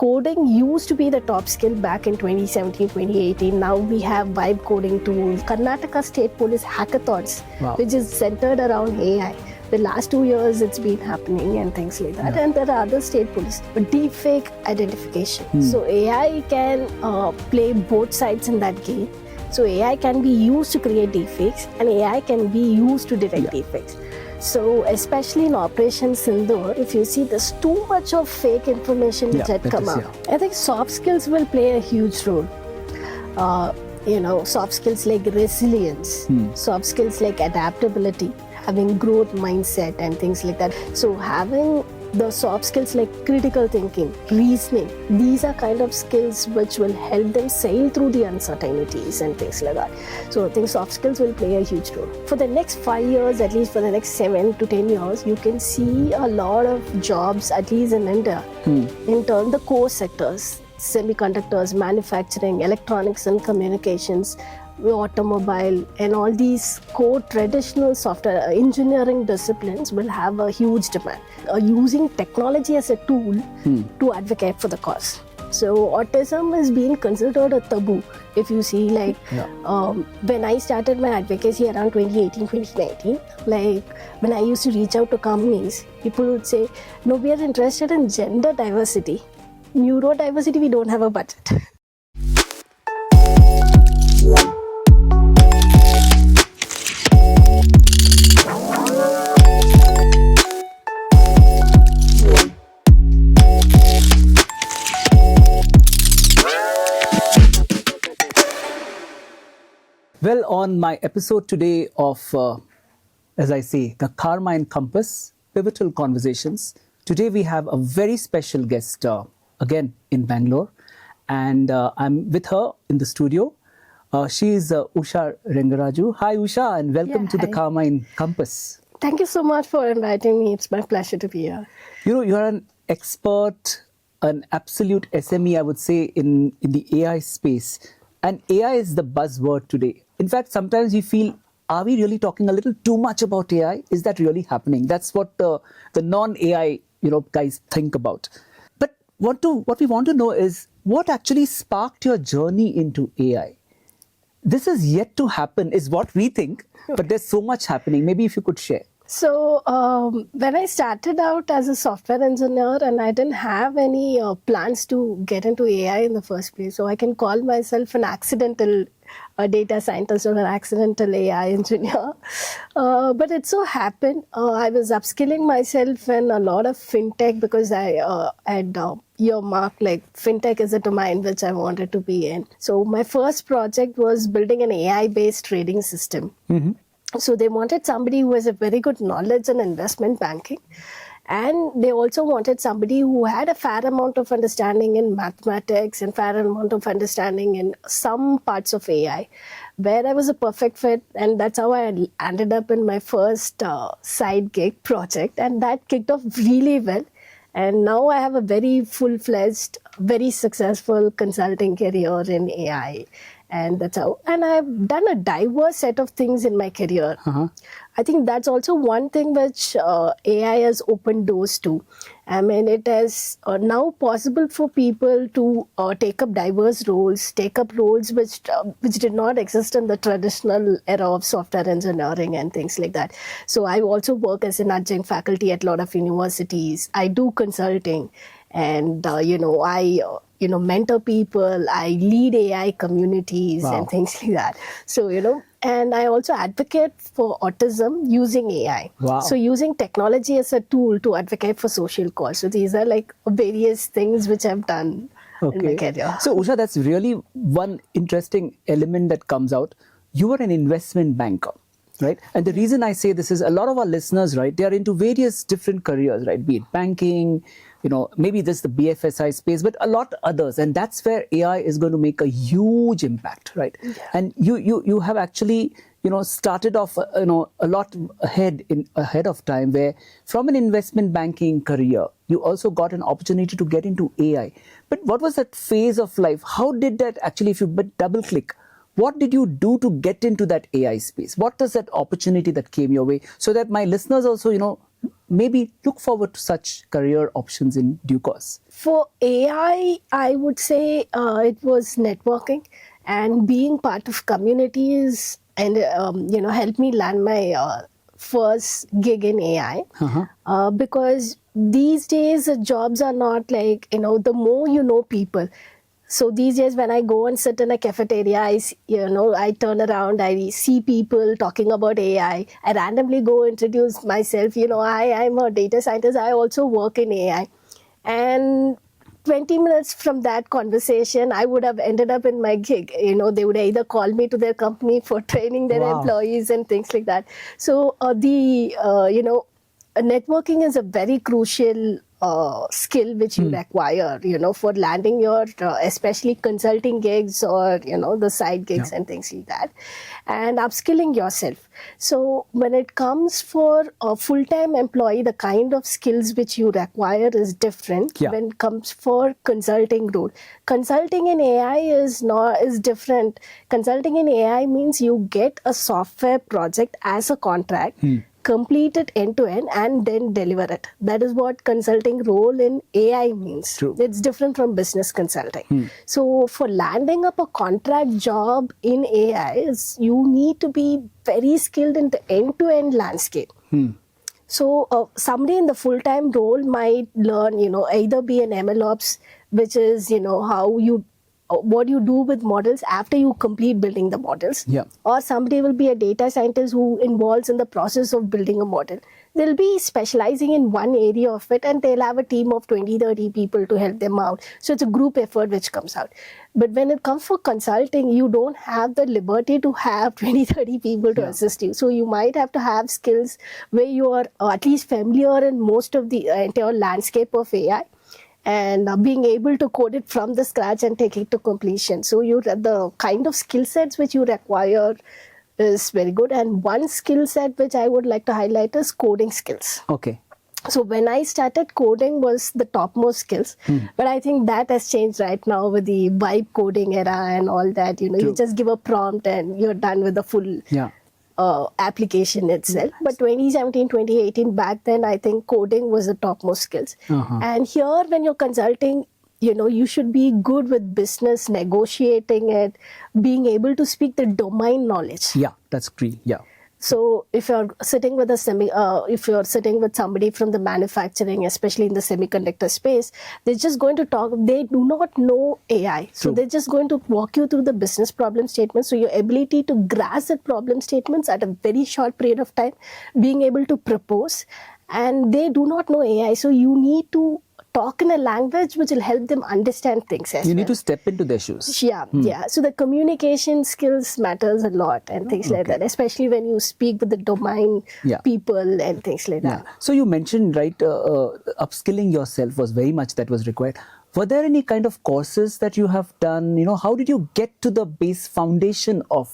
coding used to be the top skill back in 2017, 2018. Now we have vibe coding tools, Karnataka State Police hackathons, which is centered around AI. The last 2 years it's been happening and things like that. And there are other state police. But defect identification. So AI can play both sides in that game. So AI can be used to create defects and AI can be used to detect defects. So especially in Operation Sindoor, if you see there's too much of fake information which had come out. I think soft skills will play a huge role. Soft skills like resilience, soft skills like adaptability, having growth mindset and things like that. So having the soft skills like critical thinking, reasoning, these are kind of skills which will help them sail through the uncertainties and things like that. So I think soft skills will play a huge role. For the next 5 years, at least for the next 7 to 10 years, you can see a lot of jobs, at least in India, in terms of the core sectors, semiconductors, manufacturing, electronics and communications, automobile, and all these core traditional software engineering disciplines will have a huge demand. Using technology as a tool to advocate for the cause. So autism is being considered a taboo. If you see, like when I started my advocacy around 2018, 2019, like when I used to reach out to companies, people would say, no, we are interested in gender diversity. Neurodiversity, we don't have a budget. Well, on my episode today of, as I say, the Karmine Kompass, Pivotal Conversations, today we have a very special guest, again in Bangalore, and I'm with her in the studio. She is Usha Rangaraju. Hi Usha, and welcome to the Karmine Kompass. Thank you so much for inviting me. It's my pleasure to be here. You know, you're an expert, an absolute SME, I would say, in the AI space. And AI is the buzzword today. In fact, sometimes you feel, are we really talking a little too much about AI? Is that really happening? That's what the non-AI guys think about. But what we want to know is, what actually sparked your journey into AI? This is yet to happen, is what we think, but there's so much happening. Maybe if you could share. So when I started out as a software engineer, and I didn't have any plans to get into AI in the first place, so I can call myself an accidental data scientist or an accidental AI engineer. But it so happened I was upskilling myself in a lot of fintech because I had earmarked like fintech is a domain which I wanted to be in. So my first project was building an AI-based trading system. So they wanted somebody who has a very good knowledge in investment banking. And they also wanted somebody who had a fair amount of understanding in mathematics and fair amount of understanding in some parts of AI, where I was a perfect fit. And that's how I ended up in my first side gig project. And that kicked off really well. And now I have a very full-fledged, very successful consulting career in AI. And that's how. And I've done a diverse set of things in my career. I think that's also one thing which AI has opened doors to. I mean, it is now possible for people to take up diverse roles, take up roles which did not exist in the traditional era of software engineering and things like that. So I also work as an adjunct faculty at a lot of universities. I do consulting, and I mentor people. I lead AI communities and things like that. So and I also advocate for autism using AI. So using technology as a tool to advocate for social cause. So these are like various things which I've done in my career. So Usha, that's really one interesting element that comes out. You are an investment banker, right? And the reason I say this is a lot of our listeners, right, they are into various different careers, right? Be it banking, maybe this is the BFSI space, but a lot others. And that's where AI is going to make a huge impact, right? And you have actually, started off, a lot ahead of time, where from an investment banking career, you also got an opportunity to get into AI. But what was that phase of life? How did that actually, if you double click, what did you do to get into that AI space? What was that opportunity that came your way? So that my listeners also, maybe look forward to such career options in due course? For AI, I would say it was networking and being part of communities, and helped me land my first gig in AI. Because these days jobs are not like, the more you know people. So these days when I go and sit in a cafeteria, I turn around, I see people talking about AI. I randomly go introduce myself. I'm a data scientist. I also work in AI. And 20 minutes from that conversation, I would have ended up in my gig. They would either call me to their company for training their employees and things like that. So networking is a very crucial skill which you require, for landing your, especially consulting gigs or, the side gigs and things like that, and upskilling yourself. So when it comes for a full-time employee, the kind of skills which you require is different when it comes for consulting role. Consulting in AI is different. Consulting in AI means you get a software project as a contract, complete it end to end, and then deliver it. That is what consulting role in AI means. True. It's different from business consulting. So for landing up a contract job in AI, you need to be very skilled in the end-to-end landscape. So somebody in the full-time role might learn, either be an MLOps, which is, what you do with models after you complete building the models. Or somebody will be a data scientist who involves in the process of building a model. They'll be specializing in one area of it, and they'll have a team of 20, 30 people to help them out. So it's a group effort which comes out. But when it comes for consulting, you don't have the liberty to have 20, 30 people to assist you. So you might have to have skills where you are at least familiar in most of the entire landscape of AI, and being able to code it from the scratch and take it to completion. So the kind of skill sets which you require is very good. And one skill set which I would like to highlight is coding skills. Okay. So when I started, coding was the topmost skills, but I think that has changed right now with the vibe coding era and all that. You just give a prompt and you're done with the full application itself. But 2017, 2018, back then, I think coding was the topmost skills. And here, when you're consulting, you should be good with business, negotiating it, being able to speak the domain knowledge. Yeah, that's great. Yeah. So if you're sitting with if you're sitting with somebody from the manufacturing, especially in the semiconductor space, they're just going to talk. They do not know AI, so they're just going to walk you through the business problem statements. So your ability to grasp the problem statements at a very short period of time, being able to propose, and they do not know AI, so you need to talk in a language which will help them understand things as You need to step into their shoes. Yeah. So the communication skills matters a lot and things like that, especially when you speak with the domain people and things like that. So you mentioned, right, upskilling yourself was very much that was required. Were there any kind of courses that you have done? How did you get to the base foundation of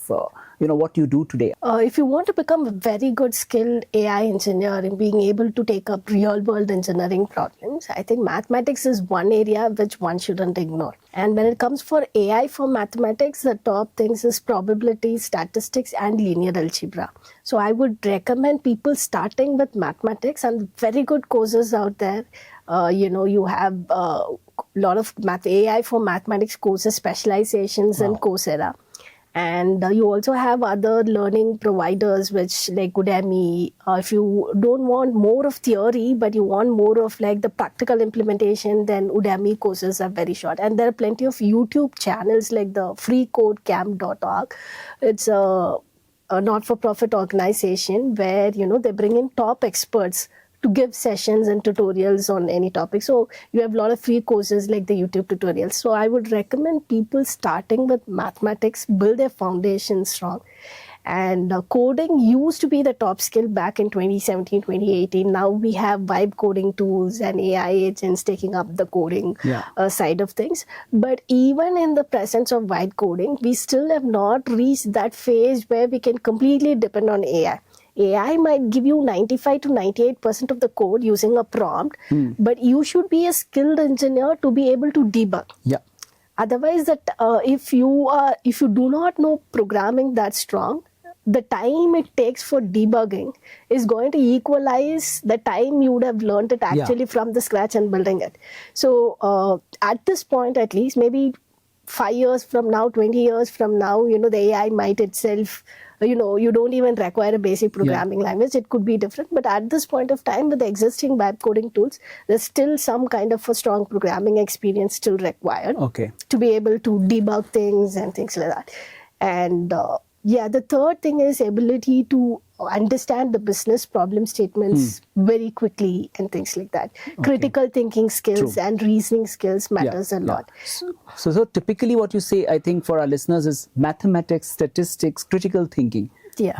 what you do today? If you want to become a very good skilled AI engineer and being able to take up real world engineering problems, I think mathematics is one area which one shouldn't ignore. And when it comes for AI for mathematics, the top things is probability, statistics, and linear algebra. So I would recommend people starting with mathematics, and very good courses out there. You have a lot of AI for mathematics courses, specializations in Coursera. And you also have other learning providers, which like Udemy. If you don't want more of theory, but you want more of like the practical implementation, then Udemy courses are very short. And there are plenty of YouTube channels like the freecodecamp.org. It's a not-for-profit organization where, they bring in top experts to give sessions and tutorials on any topic. So you have a lot of free courses like the YouTube tutorials. So I would recommend people starting with mathematics, build their foundation strong. And coding used to be the top skill back in 2017, 2018. Now we have vibe coding tools and AI agents taking up the coding side of things. But even in the presence of vibe coding, we still have not reached that phase where we can completely depend on AI. AI might give you 95 to 98% of the code using a prompt, but you should be a skilled engineer to be able to debug. Otherwise, if you do not know programming that strong, the time it takes for debugging is going to equalize the time you would have learned it actually from the scratch and building it. So at this point, at least, maybe 5 years from now, 20 years from now, the AI might itself, you don't even require a basic programming language. It could be different. But at this point of time, with the existing web coding tools, there's still some kind of a strong programming experience still required to be able to debug things and things like that. And the third thing is ability to understand the business problem statements very quickly and things like that. Critical thinking skills and reasoning skills matters a lot. So typically what you say, I think, for our listeners is mathematics, statistics, critical thinking.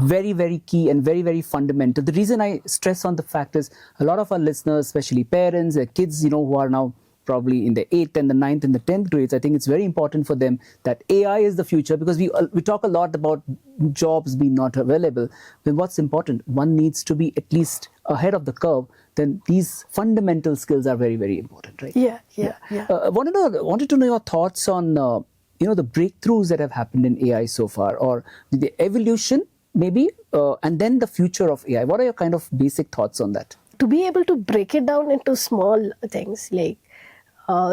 Very, very key and very, very fundamental. The reason I stress on the fact is a lot of our listeners, especially parents, their kids, who are now probably in the 8th and the 9th and the 10th grades, I think it's very important for them that AI is the future, because we talk a lot about jobs being not available. Then what's important? One needs to be at least ahead of the curve. Then these fundamental skills are very, very important, right? Wanted to know your thoughts on the breakthroughs that have happened in AI so far, or the evolution maybe, and then the future of AI. What are your kind of basic thoughts on that? To be able to break it down into small things, like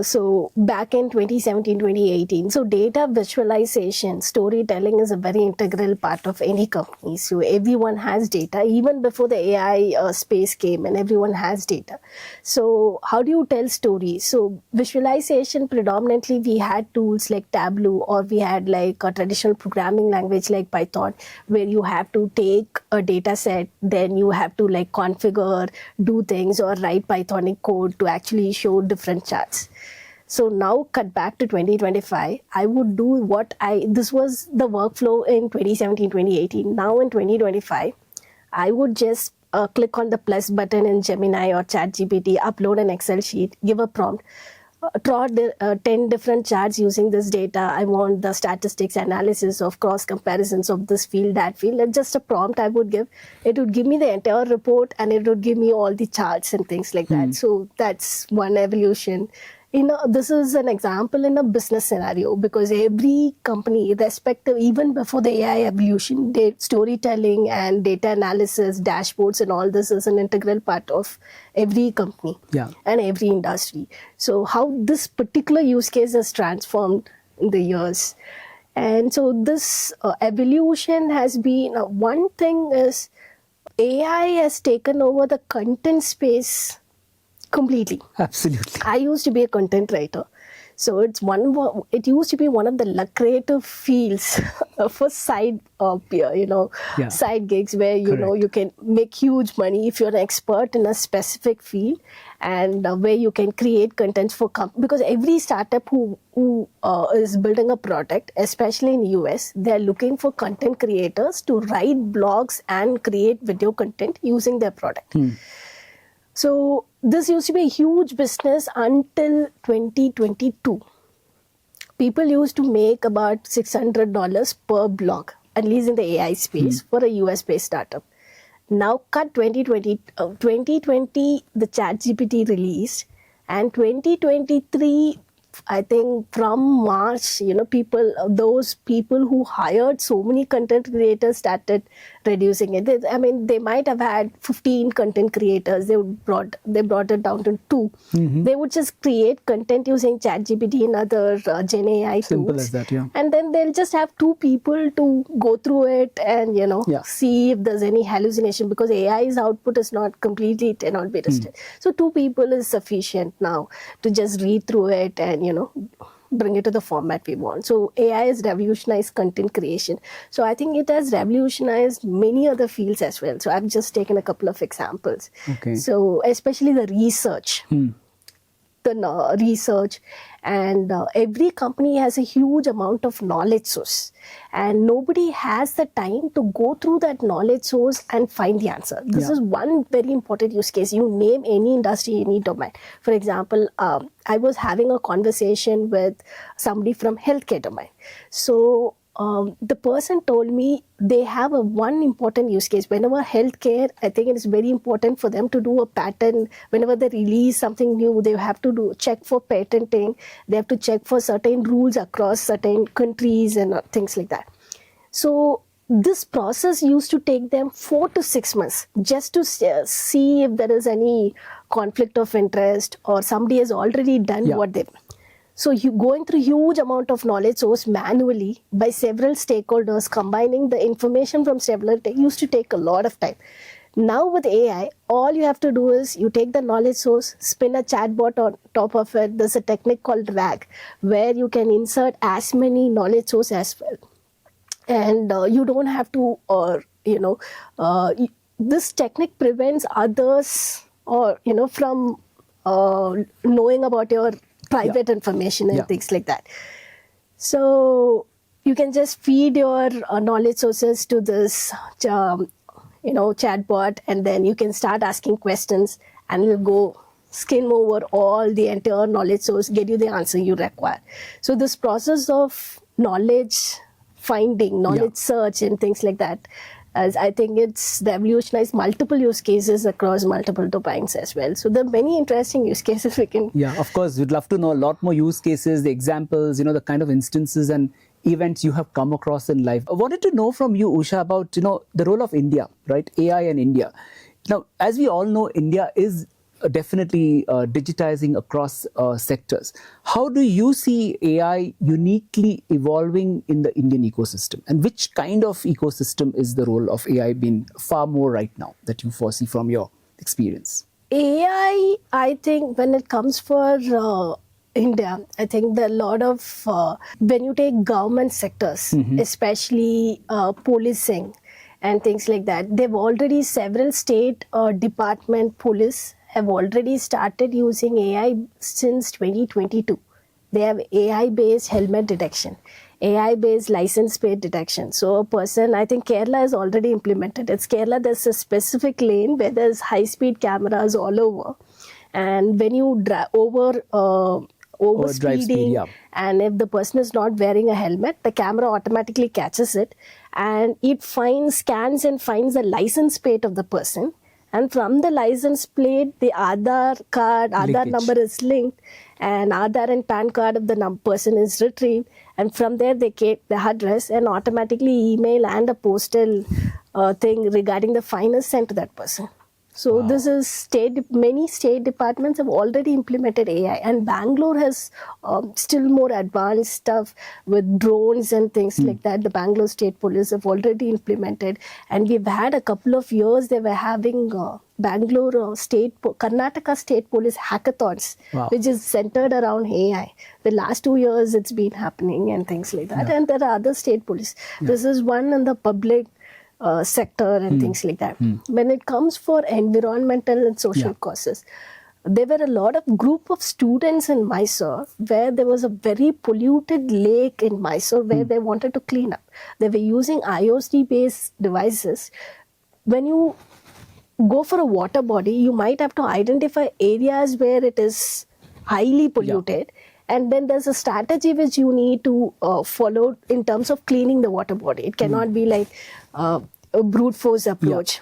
so back in 2017, 2018, so data visualization, storytelling is a very integral part of any company. So everyone has data, even before the AI space came, and everyone has data. So how do you tell stories? So visualization, predominantly we had tools like Taboo, or we had like a traditional programming language like Python, where you have to take a data set, then you have to like configure, do things, or write Pythonic code to actually show different charts. So now cut back to 2025, I would do this was the workflow in 2017, 2018. Now in 2025, I would just click on the plus button in Gemini or ChatGPT, upload an Excel sheet, give a prompt, draw 10 different charts using this data. I want the statistics analysis of cross comparisons of this field, that field. And just a prompt I would give. It would give me the entire report, and it would give me all the charts and things like that. So that's one evolution. This is an example in a business scenario, because every company, irrespective, even before the AI evolution, storytelling and data analysis, dashboards and all this is an integral part of every company and every industry. So how this particular use case has transformed in the years. And so this evolution has been, one thing is AI has taken over the content space completely. Absolutely. I used to be a content writer. So it used to be one of the lucrative fields for side gigs, where you can make huge money if you're an expert in a specific field, and where you can create contents for because every startup who is building a product, especially in US, they're looking for content creators to write blogs and create video content using their product. So this used to be a huge business until 2022. People used to make about $600 per blog, at least in the AI space, for a US-based startup. Now cut 2020, the ChatGPT released, and 2023, I think from March, those people who hired so many content creators started reducing it. They might have had 15 content creators. They brought it down to 2. They would just create content using ChatGPT and other Gen AI tools. Simple as that, And then they'll just have 2 people to go through it and, see if there's any hallucination, because AI's output is not completely, it cannot be tested. So 2 people is sufficient now to just read through it and, bring it to the format we want. So AI has revolutionized content creation. So I think it has revolutionized many other fields as well. So I've just taken a couple of examples. So especially the research. The research, and every company has a huge amount of knowledge source, and nobody has the time to go through that knowledge source and find the answer. This is one very important use case. You name any industry, any domain. For example, I was having a conversation with somebody from healthcare domain. So the person told me they have one important use case. Whenever healthcare, I think it is very important for them to do a patent. Whenever they release something new, they have to check for patenting. They have to check for certain rules across certain countries and things like that. So this process used to take them 4 to 6 months just to see if there is any conflict of interest or somebody has already done what they. So you going through huge amount of knowledge source manually by several stakeholders, combining the information from several used to take a lot of time. Now with AI, all you have to do is you take the knowledge source, spin a chatbot on top of it. There's a technique called RAG where you can insert as many knowledge sources as well. And you don't have to, this technique prevents others or, from knowing about your private information and things like that. So you can just feed your knowledge sources to this, chatbot, and then you can start asking questions and it'll go skim over all the entire knowledge source, get you the answer you require. So this process of knowledge finding, knowledge search and things like that, as I think it's revolutionized multiple use cases across multiple domains as well. So there are many interesting use cases we can... Yeah, of course, we'd love to know a lot more use cases, the examples, the kind of instances and events you have come across in life. I wanted to know from you, Usha, about, the role of India, right? AI and India. Now, as we all know, India is definitely digitizing across sectors. How do you see AI uniquely evolving in the Indian ecosystem? And which kind of ecosystem is the role of AI being far more right now that you foresee from your experience? AI, I think when it comes for India, I think there are a lot of, when you take government sectors, especially policing and things like that, they've already, several state department police have already started using AI since 2022. They have AI-based helmet detection, AI-based license plate detection. So a person, I think Kerala has already implemented. It's Kerala, there's a specific lane where there's high-speed cameras all over. And when you over speeding, and if the person is not wearing a helmet, the camera automatically catches it and it scans and finds the license plate of the person. And from the license plate, the Aadhaar number is linked, and Aadhaar and PAN card of the person is retrieved. And from there, they get the address and automatically email and a postal thing regarding the fine is sent to that person. So this is many state departments have already implemented AI, and Bangalore has still more advanced stuff with drones and things like that. The Bangalore State Police have already implemented, and we've had a couple of years they were having Karnataka State Police hackathons, which is centered around AI. The last 2 years it's been happening and things like that. And there are other state police. This is one in the public sector and things like that. When it comes for environmental and social causes, there were a lot of group of students in Mysore where there was a very polluted lake in Mysore where they wanted to clean up. They were using IoT-based devices. When you go for a water body, you might have to identify areas where it is highly polluted. And then there's a strategy which you need to follow in terms of cleaning the water body. It cannot be like a brute force approach.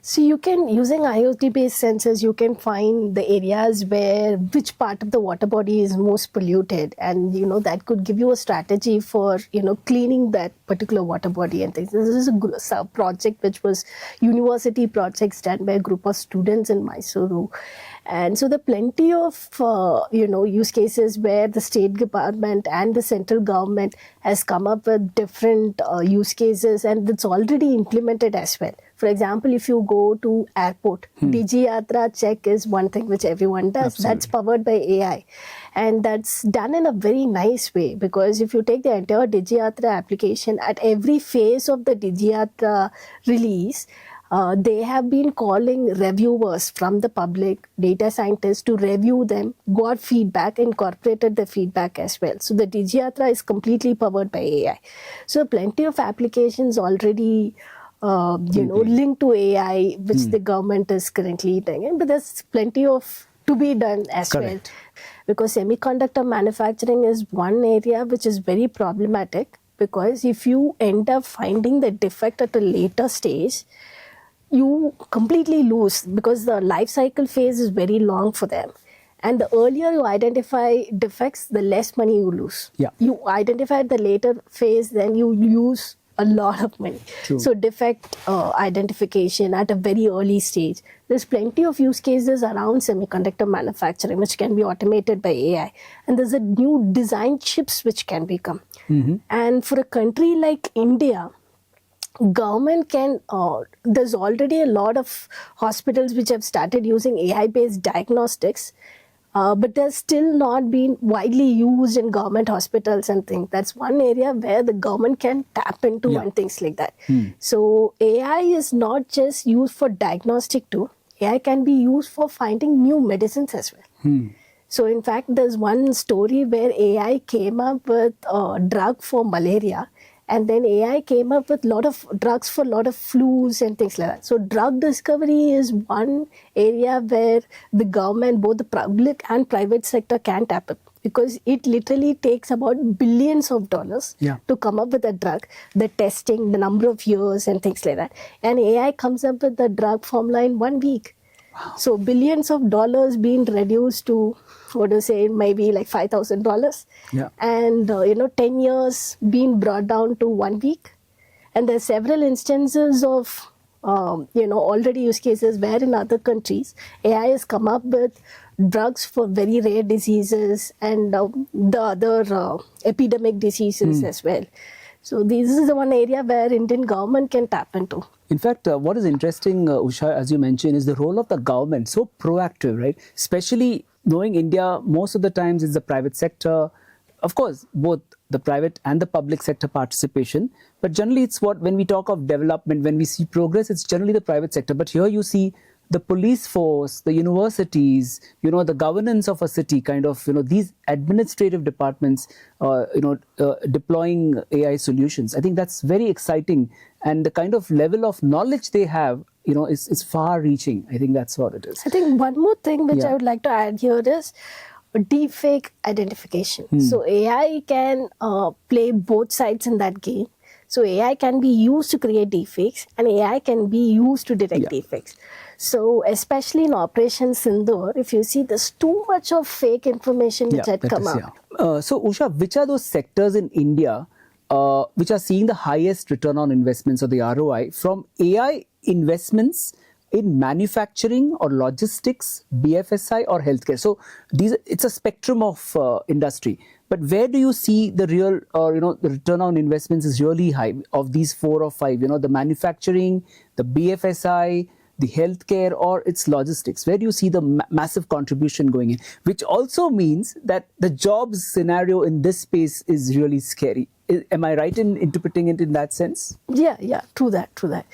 So you can, using IoT-based sensors, you can find the areas where which part of the water body is most polluted, and that could give you a strategy for cleaning that particular water body and things. This is a project which was university projects done by a group of students in Mysuru. And so there are plenty of, use cases where the state department and the central government has come up with different use cases, and it's already implemented as well. For example, if you go to airport, DigiYatra check is one thing which everyone does. Absolutely. That's powered by AI. And that's done in a very nice way, because if you take the entire DigiYatra application, at every phase of the DigiYatra release, they have been calling reviewers from the public, data scientists, to review them, got feedback, incorporated the feedback as well. So the DigiYatra is completely powered by AI. So plenty of applications already, linked to AI, which the government is currently doing. But there's plenty of to be done as well. Because semiconductor manufacturing is one area which is very problematic, because if you end up finding the defect at a later stage, you completely lose, because the life cycle phase is very long for them. And the earlier you identify defects, the less money you lose. You identify the later phase, then you lose a lot of money. True. So defect identification at a very early stage. There's plenty of use cases around semiconductor manufacturing which can be automated by AI. And there's a new design chips which can become. And for a country like India, government can, there's already a lot of hospitals which have started using AI-based diagnostics, but they're still not being widely used in government hospitals and things. That's one area where the government can tap into and things like that. So AI is not just used for diagnostic too. AI can be used for finding new medicines as well. So in fact, there's one story where AI came up with a drug for malaria, and then AI came up with a lot of drugs for a lot of flus and things like that. So drug discovery is one area where the government, both the public and private sector, can tap it, because it literally takes about billions of dollars to come up with a drug, the testing, the number of years and things like that. And AI comes up with the drug formula in 1 week. So billions of dollars being reduced to, maybe like $5,000. And 10 years being brought down to 1 week. And there's several instances of already use cases where in other countries AI has come up with drugs for very rare diseases and the other epidemic diseases as well. So this is the one area where Indian government can tap into. In fact, what is interesting, Usha, as you mentioned, is the role of the government, so proactive, right? Especially knowing India, most of the times it's the private sector, of course, both the private and the public sector participation. But generally it's when we talk of development, when we see progress, it's generally the private sector. But here you see the police force, the universities, the governance of a city, kind of, these administrative departments, deploying AI solutions. I think that's very exciting. And the kind of level of knowledge they have, is far reaching. I think that's what it is. I think one more thing which I would like to add here is deepfake identification. So AI can play both sides in that game. So AI can be used to create deepfakes and AI can be used to detect deepfakes. So especially in Operation Sindoor, if you see, there's too much of fake information which had come up. So Usha, which are those sectors in India which are seeing the highest return on investments, or the ROI, from AI investments in manufacturing or logistics, BFSI or healthcare? So it's a spectrum of industry. But where do you see the real, the return on investments is really high of these 4 or 5? The manufacturing, the BFSI, the healthcare, or its logistics? Where do you see the massive contribution going in? Which also means that the jobs scenario in this space is really scary. Am I right in interpreting it in that sense? Yeah, true that.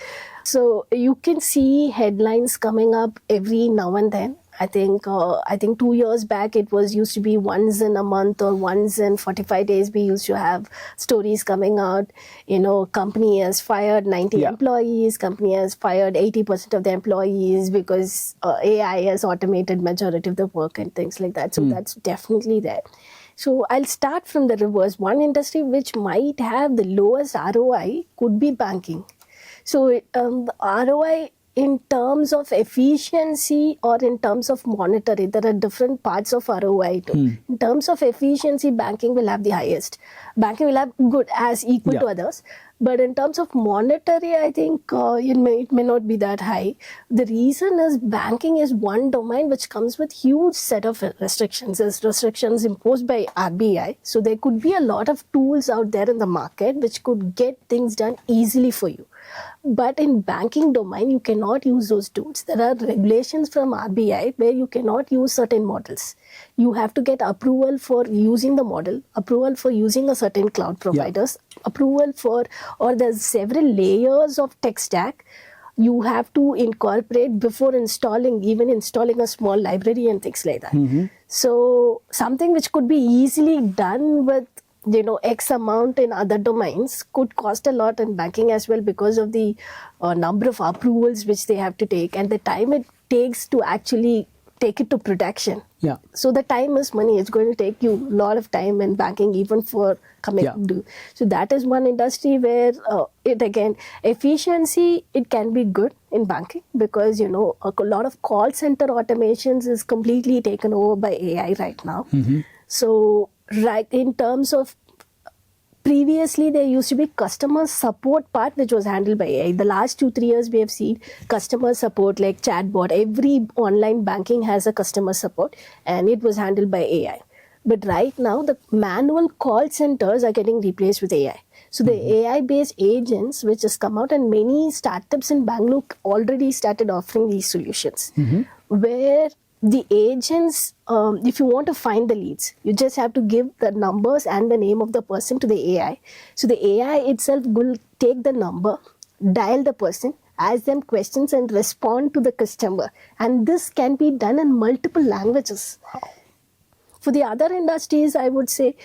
So you can see headlines coming up every now and then. I think 2 years back it was used to be once in a month or once in 45 days we used to have stories coming out. Company has fired 90 employees, company has fired 80% of the employees because AI has automated majority of the work and things like that. So that's definitely there. So I'll start from the reverse. One industry which might have the lowest ROI could be banking. So the ROI in terms of efficiency or in terms of monetary, there are different parts of ROI too. In terms of efficiency, banking will have the highest. Banking will have good as equal to others. But in terms of monetary, I think it may not be that high. The reason is banking is one domain which comes with huge set of restrictions. There's restrictions imposed by RBI. So there could be a lot of tools out there in the market which could get things done easily for you. But in banking domain, you cannot use those tools. There are regulations from RBI where you cannot use certain models. You have to get approval for using the model, approval for using a certain cloud providers, approval for, or there's several layers of tech stack you have to incorporate before even installing a small library and things like that. So something which could be easily done with X amount in other domains could cost a lot in banking as well because of the number of approvals which they have to take and the time it takes to actually take it to production. So the time is money. It's going to take you a lot of time in banking even for coming to. So that is one industry where efficiency, it can be good in banking because, a lot of call center automations is completely taken over by AI right now. So in terms of previously there used to be customer support part which was handled by AI. The last 2-3 years we have seen customer support like chatbot. Every online banking has a customer support and it was handled by AI. But right now the manual call centers are getting replaced with AI. So the AI-based agents which has come out, and many startups in Bangalore already started offering these solutions, where the agents, if you want to find the leads, you just have to give the numbers and the name of the person to the AI. So the AI itself will take the number, dial the person, ask them questions and respond to the customer. And this can be done in multiple languages. For the other industries, I would say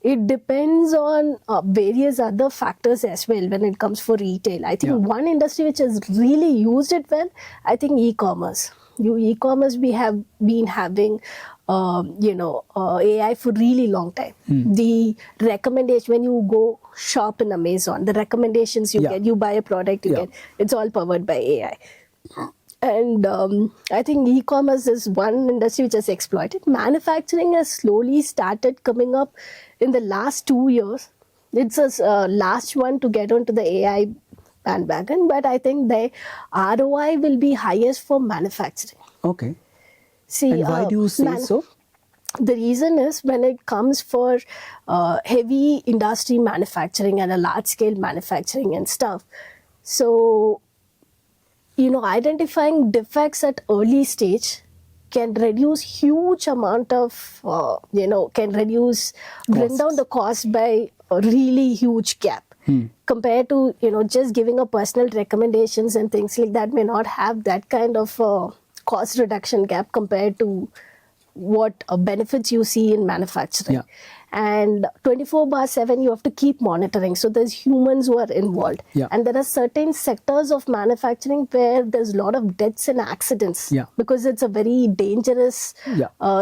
it depends on various other factors as well when it comes for retail. I think one industry which has really used it well, I think e-commerce. E-commerce, we have been having AI for really long time. The recommendation, when you go shop in Amazon, the recommendations you get, you buy a product, you get, it's all powered by AI. And I think e-commerce is one industry which has exploited. Manufacturing has slowly started coming up in the last 2 years. It's a last one to get onto the AI bandwagon, but I think the ROI will be highest for manufacturing. Okay. See, and why do you say so? The reason is when it comes for heavy industry manufacturing and a large scale manufacturing and stuff. So, identifying defects at early stage can reduce huge amount of, bring down the cost by a really huge gap. Compared to, just giving a personal recommendations and things like that may not have that kind of cost reduction gap compared to what benefits you see in manufacturing. And 24/7 you have to keep monitoring. So there's humans who are involved. And there are certain sectors of manufacturing where there's a lot of deaths and accidents because it's a very dangerous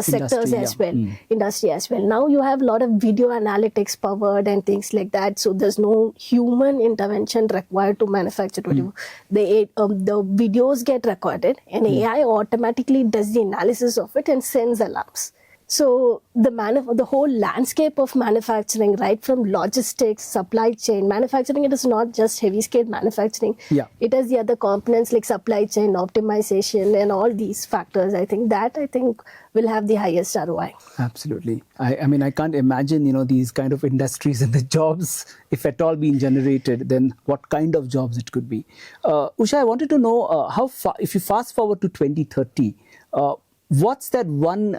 sectors as well, industry as well. Now you have a lot of video analytics powered and things like that. So there's no human intervention required to manufacture. The videos get recorded and AI automatically does the analysis of it and sends alarms. So the whole landscape of manufacturing, right from logistics, supply chain, manufacturing, it is not just heavy scale manufacturing. It has the other components like supply chain, optimization and all these factors. I think will have the highest ROI. Absolutely. I mean, I can't imagine, these kind of industries and the jobs, if at all being generated, then what kind of jobs it could be. Usha, I wanted to know how far, if you fast forward to 2030, what's that one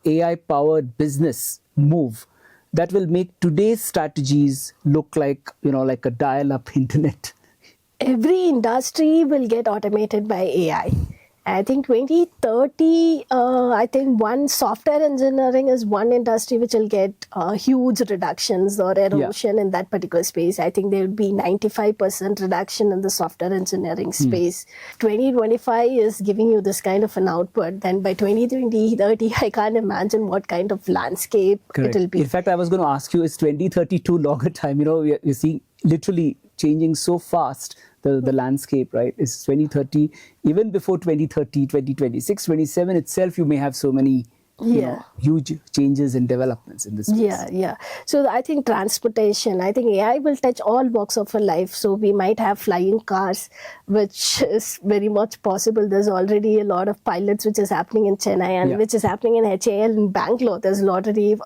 AI-powered business move that will make today's strategies look like like a dial-up internet? Every industry will get automated by AI. I think 2030, I think one software engineering is one industry which will get huge reductions or erosion in that particular space. I think there will be 95% reduction in the software engineering space. 2025 is giving you this kind of an output. Then by 2030, I can't imagine what kind of landscape it will be. In fact, I was going to ask you, is 2030 too long a time? You see literally changing so fast. The landscape, right, is 2030. Even before 2030, 2026, 27 itself, you may have so many huge changes and developments in this space. So I think transportation, I think AI will touch all walks of our life. So we might have flying cars, which is very much possible. There's already a lot of pilots which is happening in Chennai and which is happening in HAL in Bangalore. There's already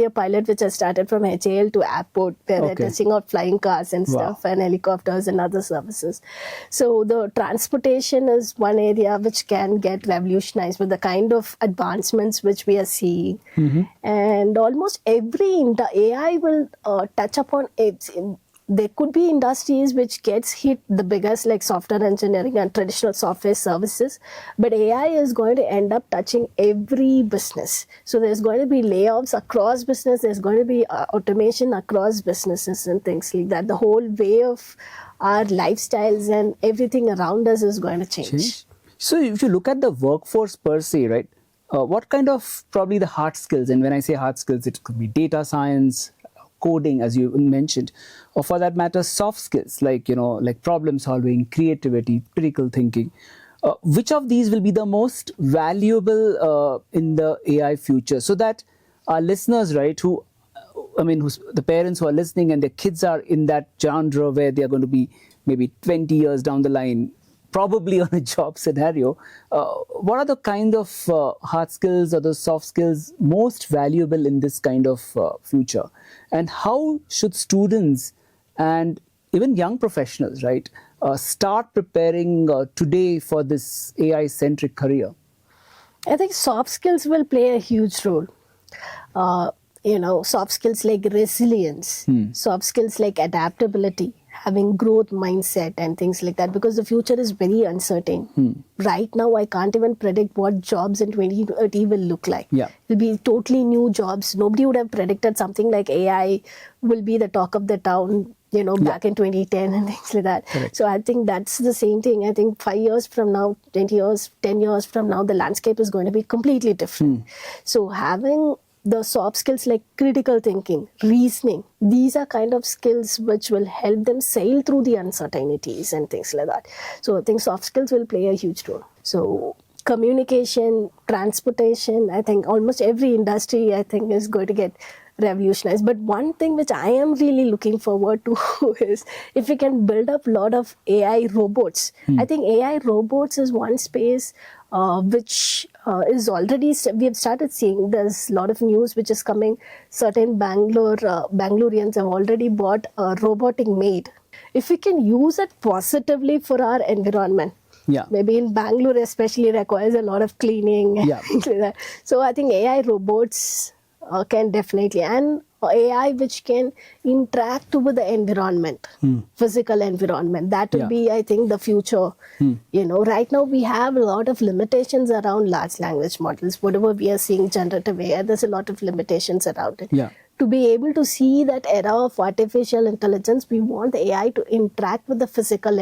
a pilot which has started from HAL to airport where they're testing out flying cars and stuff and helicopters and other services. So the transportation is one area which can get revolutionized with the kind of advancement which we are seeing. And almost every AI will touch upon it. There could be industries which gets hit the biggest, like software engineering and traditional software services, but AI is going to end up touching every business. So there's going to be layoffs across business, there's going to be automation across businesses and things like that. The whole way of our lifestyles and everything around us is going to change. So if you look at the workforce per se, right, what kind of probably the hard skills, and when I say hard skills, it could be data science, coding, as you mentioned, or for that matter, soft skills like, like problem solving, creativity, critical thinking. Which of these will be the most valuable in the AI future, so that our listeners, right, who the parents who are listening and their kids are in that genre where they are going to be maybe 20 years down the line, probably on a job scenario, what are the kind of hard skills or the soft skills most valuable in this kind of future? And how should students and even young professionals, right, start preparing today for this AI-centric career? I think soft skills will play a huge role. Soft skills like resilience, soft skills like adaptability, having growth mindset and things like that, because the future is very uncertain. Right now, I can't even predict what jobs in 2030 will look like. Yeah. It will be totally new jobs. Nobody would have predicted something like AI will be the talk of the town, back in 2010 and things like that. Correct. So I think that's the same thing. I think 5 years from now, 20 years, 10 years from now, the landscape is going to be completely different. So having the soft skills like critical thinking, reasoning, these are kind of skills which will help them sail through the uncertainties and things like that. So I think soft skills will play a huge role. So communication, transportation, I think almost every industry, I think, is going to get revolutionized. But one thing which I am really looking forward to is if we can build up a lot of AI robots. I think AI robots is one space which is already, we have started seeing, there's a lot of news which is coming. Certain Bangaloreans have already bought a robotic maid. If we can use it positively for our environment, maybe in Bangalore especially requires a lot of cleaning and things like that. So I think AI robots can definitely, and AI which can interact with the environment, physical environment. That will be, I think, the future. Right now we have a lot of limitations around large language models. Whatever we are seeing generative AI, there's a lot of limitations around it. To be able to see that era of artificial intelligence, we want the AI to interact with the physical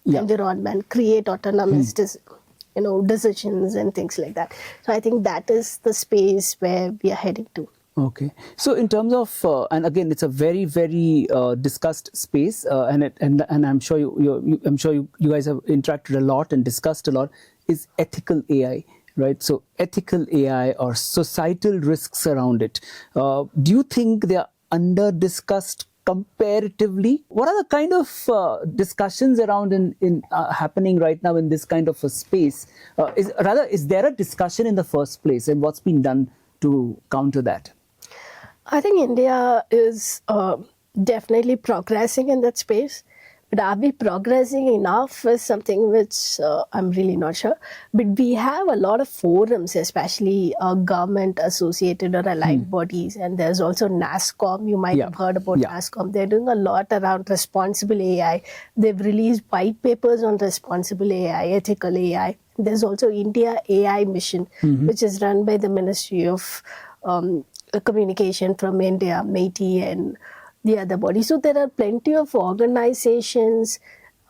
environment, create autonomous decisions and things like that. So I think that is the space where we are heading to. Okay. So in terms of, and again, it's a very, very discussed space, and I'm sure you guys have interacted a lot and discussed a lot, is ethical AI, right? So ethical AI or societal risks around it. Do you think they are under discussed comparatively? What are the kind of discussions around in happening right now in this kind of a space? Is there a discussion in the first place, and what's been done to counter that? I think India is definitely progressing in that space. But are we progressing enough is something which I'm really not sure. But we have a lot of forums, especially government associated or allied bodies. And there's also NASCOM. You might have heard about NASCOM. They're doing a lot around responsible AI. They've released white papers on responsible AI, ethical AI. There's also India AI mission, which is run by the Ministry of Communication from India, MeitY, and the other bodies. So there are plenty of organizations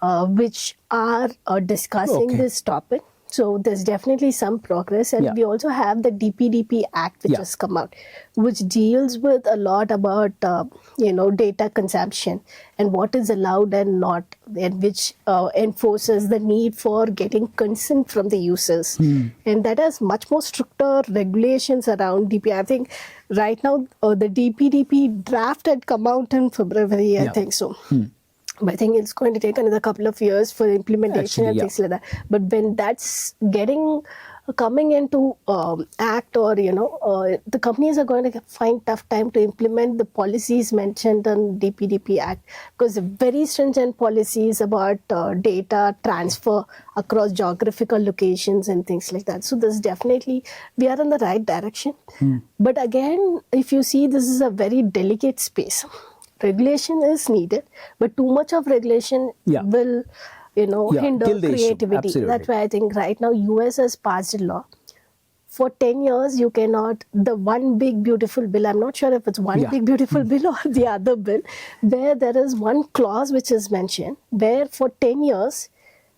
which are discussing this topic. So there's definitely some progress. And we also have the DPDP Act which has come out, which deals with a lot about, data consumption and what is allowed and not, and which enforces the need for getting consent from the users. And that has much more stricter regulations around DP. I think right now the DPDP draft had come out in February, I think so. But I think it's going to take another couple of years for implementation and things like that. But when that's coming into act, or the companies are going to find tough time to implement the policies mentioned in DPDP Act, because very stringent policies about data transfer across geographical locations and things like that. So there's definitely, we are in the right direction. But again, if you see, this is a very delicate space. Regulation is needed, but too much of regulation will, hinder creativity. That's why I think right now US has passed a law. For 10 years, you cannot, the one big beautiful bill, I'm not sure if it's one big beautiful bill or the other bill, where there is one clause which is mentioned, where for 10 years,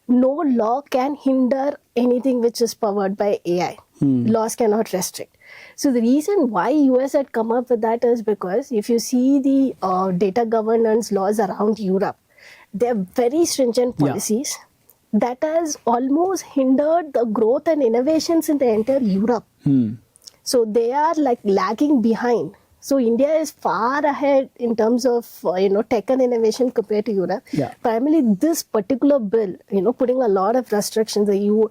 no law can hinder anything which is powered by AI. Laws cannot restrict. So the reason why US had come up with that is because if you see the data governance laws around Europe, they're very stringent policies that has almost hindered the growth and innovations in the entire Europe. So they are like lagging behind. So India is far ahead in terms of tech and innovation compared to Europe. Yeah. Primarily, this particular bill, putting a lot of restrictions. The EU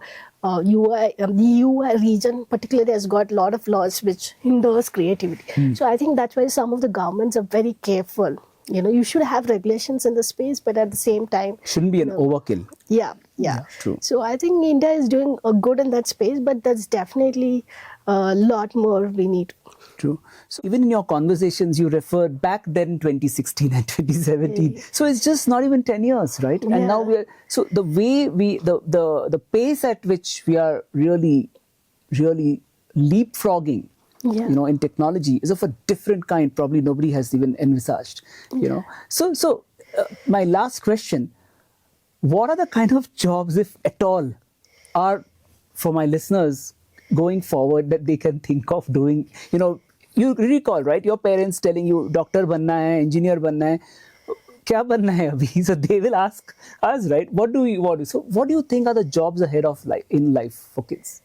region particularly has got a lot of laws which hinders creativity. So I think that's why some of the governments are very careful. You should have regulations in the space, but at the same time, shouldn't be an overkill. Yeah, true. So I think India is doing a good in that space, but that's definitely a lot more we need. True. So even in your conversations, you referred back then 2016 and 2017. So it's just not even 10 years, right? Yeah. And now so the way the pace at which we are really leapfrogging, in technology is of a different kind. Probably nobody has even envisaged, So my last question, what are the kind of jobs, if at all, are for my listeners going forward that they can think of doing? You recall, right? Your parents telling you, doctor banna hai, engineer banna hai. Kya banna hai abhi? So they will ask us, right? What do you want? So what do you think are the jobs ahead of in life for kids?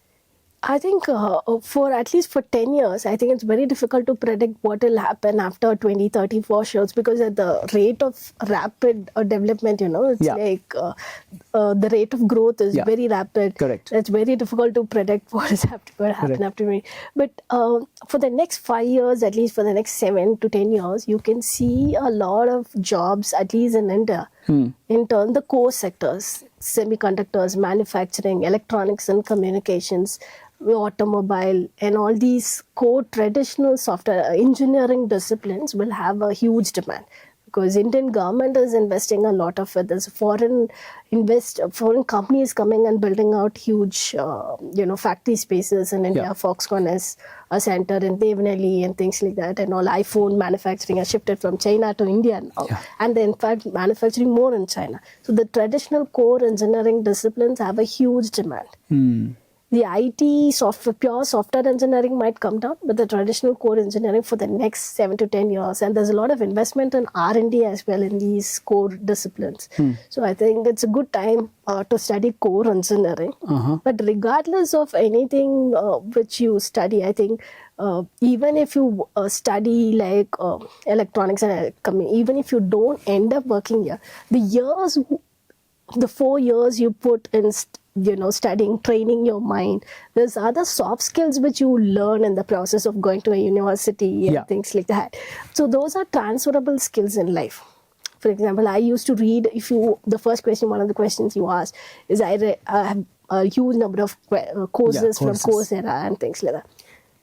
I think for at least for 10 years, I think it's very difficult to predict what will happen after 20, 30, for sure. Because at the rate of rapid development, it's like the rate of growth is very rapid. Correct. It's very difficult to predict what is going to happen after me. But for the next 5 years, at least for the next 7 to 10 years, you can see a lot of jobs, at least in India, in turn the core sectors, semiconductors, manufacturing, electronics and communications, automobile, and all these core traditional software engineering disciplines will have a huge demand, because Indian government is investing a lot of it. There's foreign companies coming and building out huge factory spaces in India. Foxconn has a center in Devnali and things like that, and all iPhone manufacturing has shifted from China to India now, and they're in fact manufacturing more in China. So the traditional core engineering disciplines have a huge demand. The IT, pure software engineering might come down, but the traditional core engineering for the next 7 to 10 years, and there's a lot of investment in R&D as well in these core disciplines. So I think it's a good time to study core engineering. But regardless of anything which you study, I think even if you study like electronics and even if you don't end up working here, the 4 years you put in studying, training your mind, there's other soft skills which you learn in the process of going to a university and things like that. So those are transferable skills in life. For example, I used to read, one of the questions you asked is I have a huge number of courses from Coursera and things like that.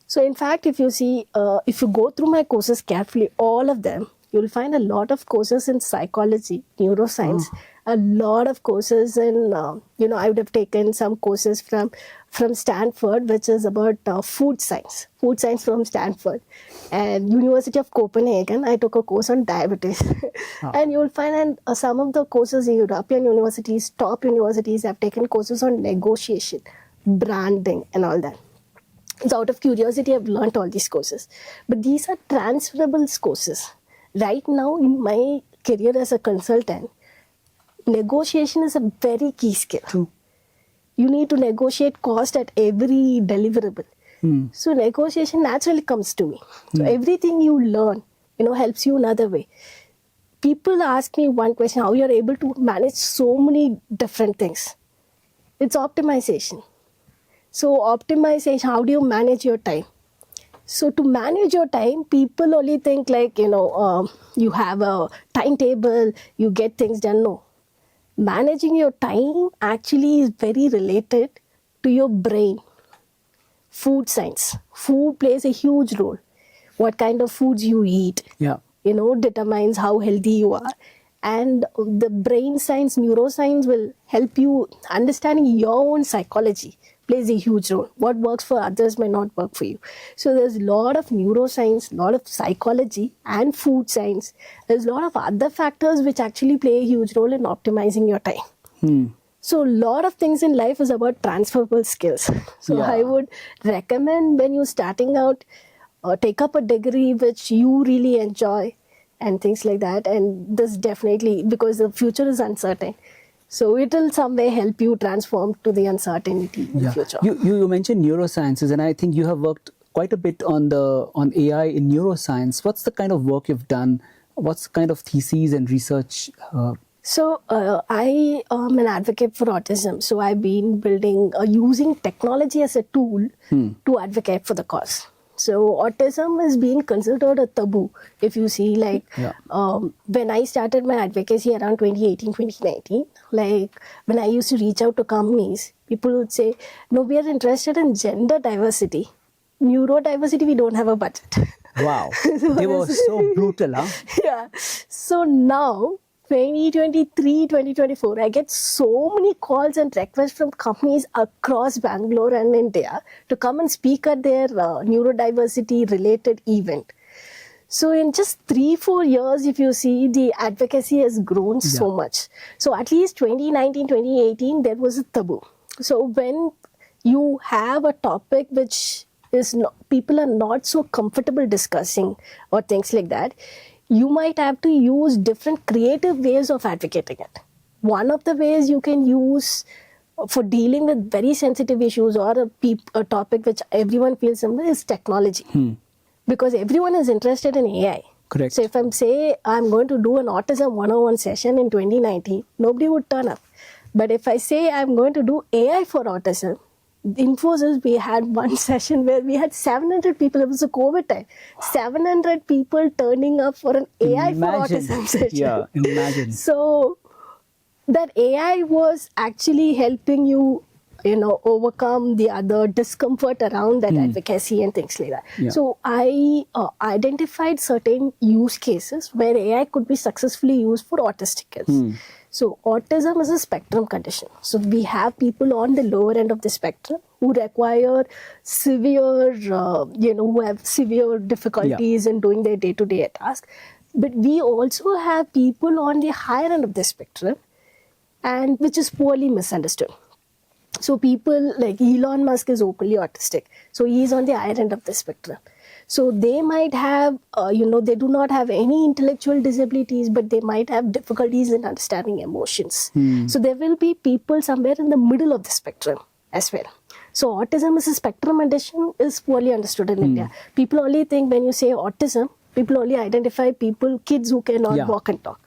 So in fact, if you see, if you go through my courses carefully, all of them, you'll find a lot of courses in psychology, neuroscience, a lot of courses in, I would have taken some courses from Stanford, which is about food science from Stanford. And University of Copenhagen, I took a course on diabetes. And you'll find some of the courses in European universities, top universities, have taken courses on negotiation, branding and all that. So out of curiosity, I've learned all these courses. But these are transferable courses. Right now, in my career as a consultant, negotiation is a very key skill. True. You need to negotiate cost at every deliverable. So negotiation naturally comes to me. So everything you learn, helps you another way. People ask me one question, how you're able to manage so many different things. It's optimization. So optimization, how do you manage your time? So to manage your time, people only think like, you have a timetable, you get things done. No. Managing your time actually is very related to your brain. Food science. Food plays a huge role. What kind of foods you eat, determines how healthy you are. And the brain science, neuroscience will help you understanding your own psychology. Plays a huge role. What works for others may not work for you. So there's a lot of neuroscience, a lot of psychology and food science. There's a lot of other factors which actually play a huge role in optimizing your time. So a lot of things in life is about transferable skills. So I would recommend when you're starting out, take up a degree which you really enjoy and things like that. And this definitely, because the future is uncertain. So it will some way help you transform to the uncertainty in the future. You mentioned neurosciences, and I think you have worked quite a bit on AI in neuroscience. What's the kind of work you've done? What's the kind of theses and research? So I am an advocate for autism. So I've been building, using technology as a tool to advocate for the cause. So autism is being considered a taboo. If you see, like, when I started my advocacy around 2018, 2019, like when I used to reach out to companies, people would say, no, we are interested in gender diversity. Neurodiversity, we don't have a budget. Wow. They were so brutal, huh? Yeah. So now, 2023, 2024, I get so many calls and requests from companies across Bangalore and India to come and speak at their neurodiversity related event. So in just 3-4 years, if you see, the advocacy has grown so much. So at least 2019, 2018, there was a taboo. So when you have a topic which is not, people are not so comfortable discussing or things like that, you might have to use different creative ways of advocating it. One of the ways you can use for dealing with very sensitive issues or a topic which everyone feels similar is technology. Because everyone is interested in AI. Correct. So if I'm going to do an autism 101 session in 2019, nobody would turn up. But if I say I'm going to do AI for autism, Infosys, we had one session where we had 700 people. It was a COVID time. 700 people turning up for an AI for autism session. Yeah, imagine. So that AI was actually helping you, overcome the other discomfort around that advocacy and things like that. Yeah. So I identified certain use cases where AI could be successfully used for autistic kids. So autism is a spectrum condition. So we have people on the lower end of the spectrum who require severe, who have severe difficulties in doing their day-to-day task. But we also have people on the higher end of the spectrum, and which is poorly misunderstood. So people like Elon Musk is openly autistic. So he is on the higher end of the spectrum. So they might have, they do not have any intellectual disabilities, but they might have difficulties in understanding emotions. So there will be people somewhere in the middle of the spectrum as well. So autism is a spectrum condition is poorly understood in India. People only think when you say autism, people only identify kids who cannot walk and talk.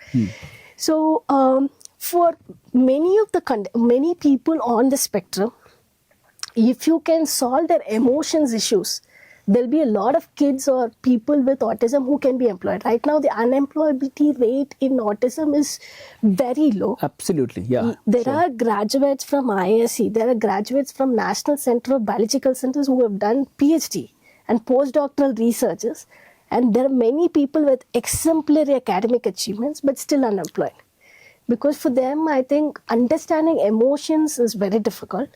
So for many people on the spectrum, if you can solve their emotions issues, there'll be a lot of kids or people with autism who can be employed. Right now, the unemployability rate in autism is very low. Absolutely, yeah. There are graduates from ISC, there are graduates from National Center of Biological Centers who have done PhD and postdoctoral researches. And there are many people with exemplary academic achievements, but still unemployed. Because for them, I think understanding emotions is very difficult.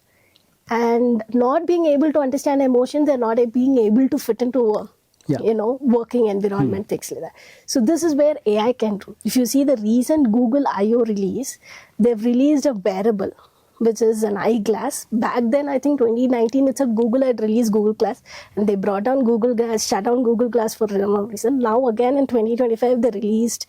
And not being able to understand emotions, they're not being able to fit into a working environment, things like that. So this is where AI can do. If you see the recent Google I/O release, they've released a wearable, which is an eyeglass. Back then, I think 2019, it's a Google had released Google Glass, and they brought down Google Glass, shut down Google Glass for no reason. Now again in 2025, they released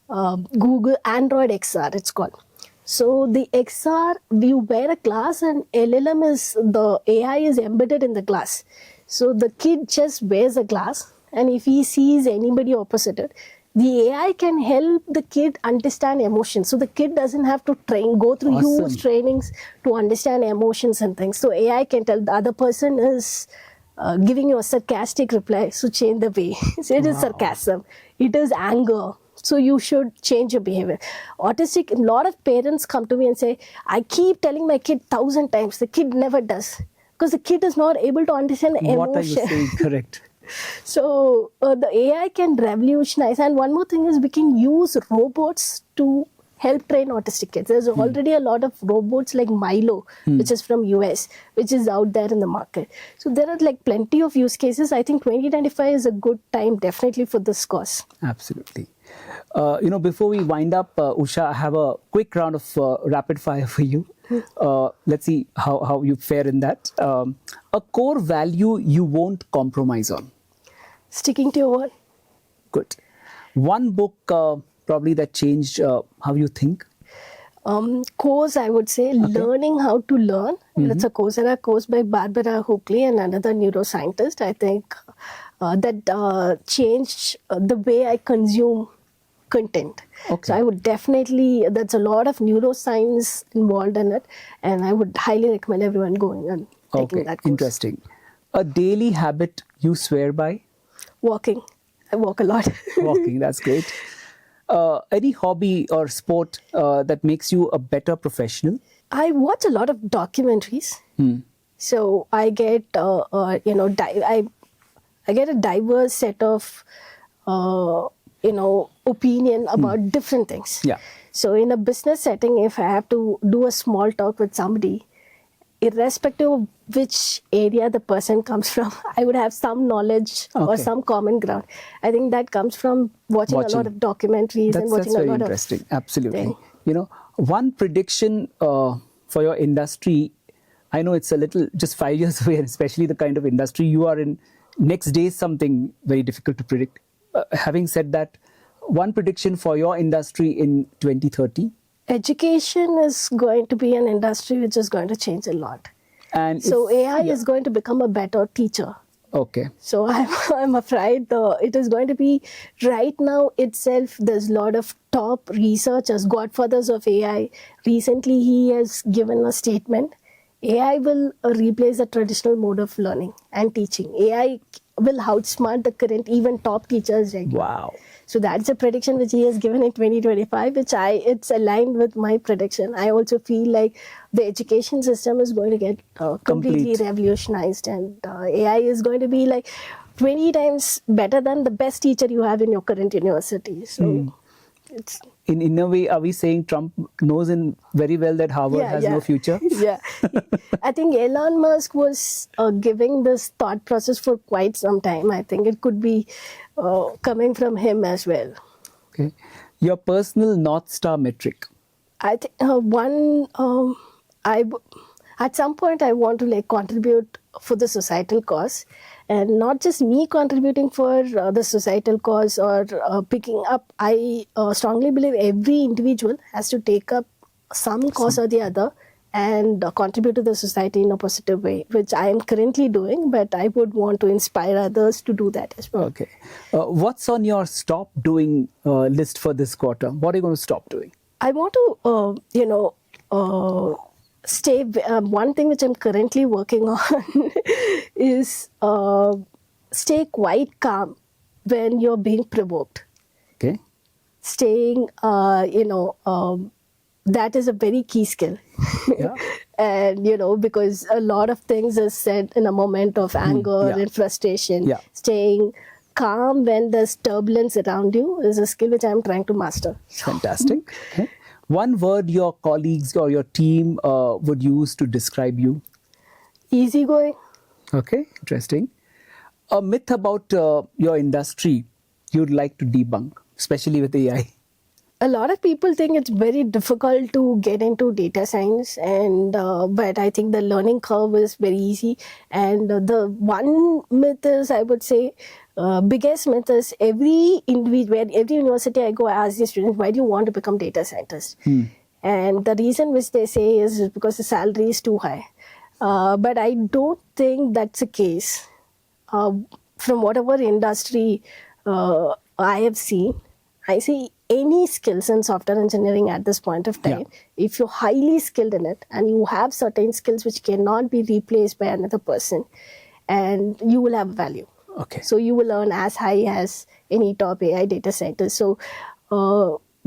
Google Android XR, it's called. So the XR, you wear a glass and the AI is embedded in the glass. So the kid just wears a glass, and if he sees anybody opposite it, the AI can help the kid understand emotions. So the kid doesn't have to go through huge trainings to understand emotions and things. So AI can tell the other person is giving you a sarcastic reply, so change the way. So it is sarcasm. It is anger. So you should change your behavior. Autistic, a lot of parents come to me and say, I keep telling my kid 1,000 times. The kid never does. Because the kid is not able to understand emotion. What are you saying? Correct. So the AI can revolutionize. And one more thing is we can use robots to help train autistic kids. There's already a lot of robots like Milo, which is from US, which is out there in the market. So there are like plenty of use cases. I think 2025 is a good time definitely for this cause. Absolutely. Before we wind up, Usha, I have a quick round of rapid fire for you. Let's see how you fare in that. A core value you won't compromise on. Sticking to your word. Good. One book probably that changed how you think. Course, I would say, learning how to learn. It's a Coursera course by Barbara Hookley and another neuroscientist. I think that changed the way I consume content. Okay. So I would definitely, that's a lot of neuroscience involved in it, and I would highly recommend everyone going and taking that course. Interesting. A daily habit you swear by? Walking. I walk a lot. Walking, that's great. Any hobby or sport that makes you a better professional? I watch a lot of documentaries. So I get, I get a diverse set of, opinion about different things. Yeah. So in a business setting, if I have to do a small talk with somebody, irrespective of which area the person comes from, I would have some knowledge or some common ground. I think that comes from watching a lot of documentaries and watching a lot of... That's very interesting. Absolutely. One prediction for your industry, I know it's a little just 5 years away, and especially the kind of industry you are in, next day is something very difficult to predict. Having said that, one prediction for your industry in 2030? Education is going to be an industry which is going to change a lot. And so AI is going to become a better teacher. Okay. So I'm afraid it is going to be, right now itself, there's a lot of top researchers, godfathers of AI. Recently, he has given a statement. AI will replace the traditional mode of learning and teaching. AI will outsmart the current even top teachers right now. Wow. So that's a prediction which he has given in 2025, which it's aligned with my prediction. I also feel like the education system is going to get completely revolutionized, and AI is going to be like 20 times better than the best teacher you have in your current university. So it's... In a way, are we saying Trump knows very well that Harvard has no future? Yeah. I think Elon Musk was giving this thought process for quite some time. I think it could be coming from him as well. Okay. Your personal North Star metric? I think at some point I want to contribute for the societal cause, and not just me contributing for the societal cause or picking up. I strongly believe every individual has to take up some cause or the other and contribute to the society in a positive way, which I am currently doing, but I would want to inspire others to do that as well. Okay. What's on your stop doing list for this quarter? What are you going to stop doing? I want to, stay. One thing which I'm currently working on is stay quite calm when you're being provoked. Okay. Staying, that is a very key skill. Yeah. And, because a lot of things are said in a moment of anger and frustration. Yeah. Staying calm when there's turbulence around you is a skill which I'm trying to master. Fantastic. Okay. One word your colleagues or your team would use to describe you? Easygoing. Okay, interesting. A myth about your industry you'd like to debunk, especially with AI? A lot of people think it's very difficult to get into data science, and but I think the learning curve is very easy. And the one myth is, I would say, biggest myth is every university I go, I ask the students, why do you want to become data scientist? And the reason which they say is because the salary is too high. But I don't think that's the case. From whatever industry I have seen, I see any skills in software engineering at this point of time, if you're highly skilled in it and you have certain skills which cannot be replaced by another person, and you will have value. Okay. So you will earn as high as any top AI data scientist. So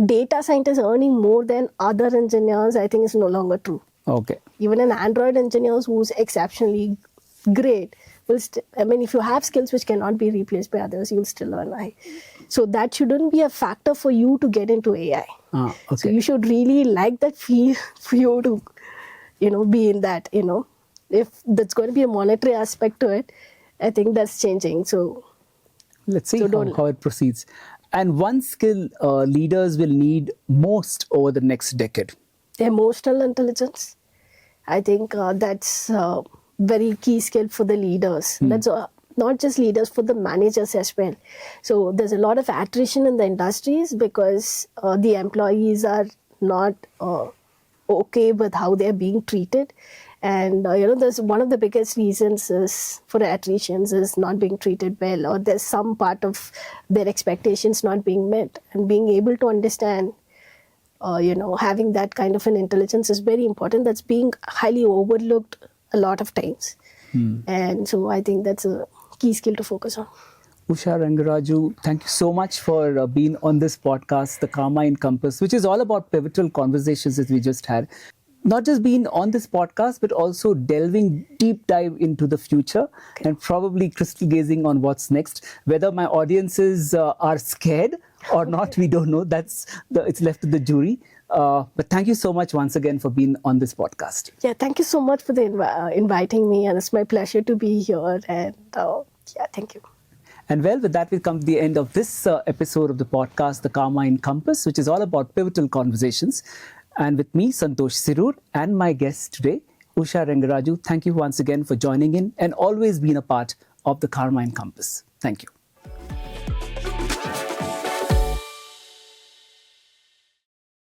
data scientists earning more than other engineers, I think is no longer true. Okay. Even an Android engineer who's exceptionally great will if you have skills which cannot be replaced by others, you'll still earn high. So that shouldn't be a factor for you to get into AI. Okay. So you should really like that field for you to, be in that, If there's going to be a monetary aspect to it, I think that's changing. So let's see how it proceeds. And one skill leaders will need most over the next decade? Emotional intelligence. I think that's a very key skill for the leaders. That's not just leaders, for the managers as well. So there's a lot of attrition in the industries because the employees are not okay with how they're being treated. And there's one of the biggest reasons is for attritions is not being treated well, or there's some part of their expectations not being met. And being able to understand, having that kind of an intelligence is very important. That's being highly overlooked a lot of times. And so I think that's a key skill to focus on. Usha Rangaraju, thank you so much for being on this podcast, The Karmine Kompass, which is all about pivotal conversations that we just had. Not just being on this podcast, but also delving deep dive into the future and probably crystal gazing on what's next. Whether my audiences are scared or not, we don't know. It's left to the jury. But thank you so much once again for being on this podcast. Yeah, thank you so much for inviting me, and it's my pleasure to be here. And thank you. And well, with that, we come to the end of this episode of the podcast, The Karmine Kompass, which is all about pivotal conversations. And with me, Santosh Sirur, and my guest today, Usha Rangaraju. Thank you once again for joining in and always being a part of The Karmine Kompass. Thank you.